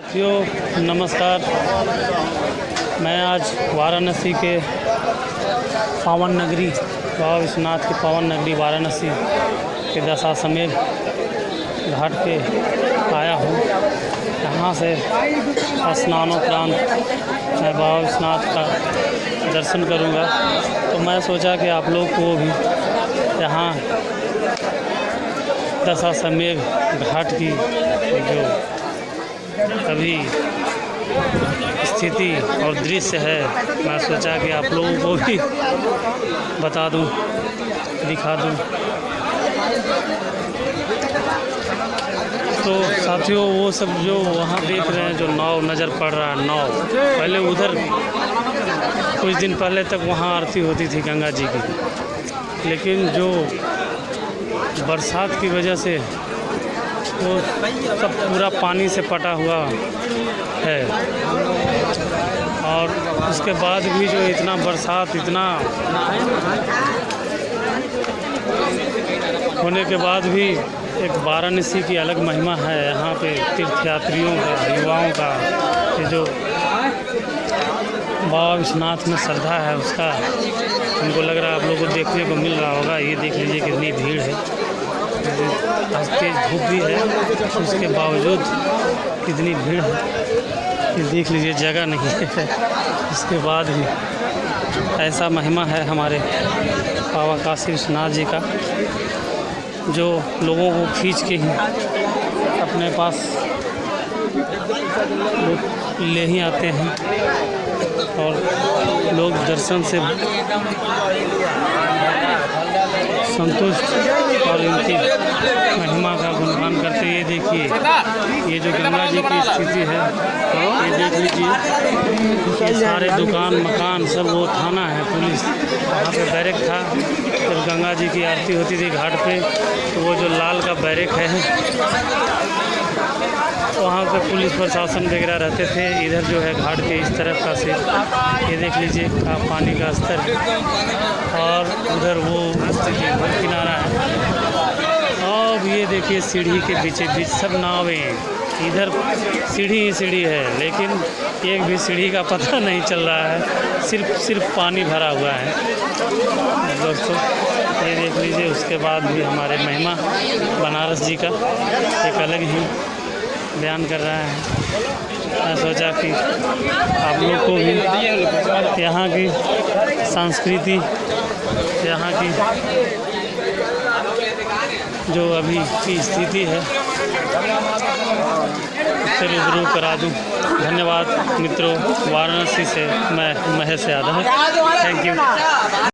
साथियों नमस्कार। मैं आज वाराणसी के पावन नगरी बाबा विश्वनाथ की पावन नगरी वाराणसी के दशाश्वमेध घाट पे आया हूँ। यहाँ से स्नानोपरांत मैं बाबा विश्वनाथ का दर्शन करूँगा। तो मैं सोचा कि आप लोग को भी यहाँ दशाश्वमेध घाट की जो अभी स्थिति और दृश्य है, मैं सोचा कि आप लोगों को भी बता दूं, दिखा दूं। तो साथियों वो सब जो वहाँ देख रहे हैं, जो नाव नज़र पड़ रहा है, नाव पहले उधर कुछ दिन पहले तक वहाँ आरती होती थी गंगा जी की, लेकिन जो बरसात की वजह से वो सब पूरा पानी से पटा हुआ है। और उसके बाद भी जो इतना बरसात इतना होने के बाद भी एक वाराणसी की अलग महिमा है। यहाँ पे तीर्थयात्रियों का, युवाओं का, ये जो बाबा विश्वनाथ में श्रद्धा है उसका हमको लग रहा है आप लोगों को देखने को मिल रहा होगा। ये देख लीजिए कितनी भीड़ है, तेज धूप भी है, उसके बावजूद कितनी भीड़ है। ये देख लीजिए जगह नहीं है, उसके बाद भी ऐसा महिमा है हमारे बाबा काशी विश्वनाथ जी का, जो लोगों को खींच के ही अपने पास ले ही आते हैं और लोग दर्शन से संतुष्ट और इनकी महिमा का गुणगान करते। ये देखिए, ये जो गंगा जी की स्थिति है, ये देख लीजिए, ये सारे दुकान मकान सब, वो थाना है, पुलिस वहाँ पे बैरक था। जब गंगा जी की आरती होती थी घाट पे, तो वो जो लाल का बैरक है वहाँ पे पुलिस प्रशासन वगैरह रहते थे। इधर जो है घाट के इस तरफ का से ये देख लीजिए का पानी का स्तर, और उधर वो स्थिति वो किनारा है। और ये देखिए सीढ़ी के बीच बीच सब नावें, इधर सीढ़ी ही सीढ़ी है, लेकिन एक भी सीढ़ी का पता नहीं चल रहा है, सिर्फ पानी भरा हुआ है दोस्तों। ये देख लीजिए, उसके बाद भी हमारे महिमा बनारस जी का एक अलग ही बयान कर रहा है। मैं सोचा कि आप लोग को भी यहाँ की संस्कृति, यहाँ की जो अभी की स्थिति है उससे रूबरू करा दूँ। धन्यवाद मित्रों, वाराणसी से मैं महेश यादव, थैंक यू।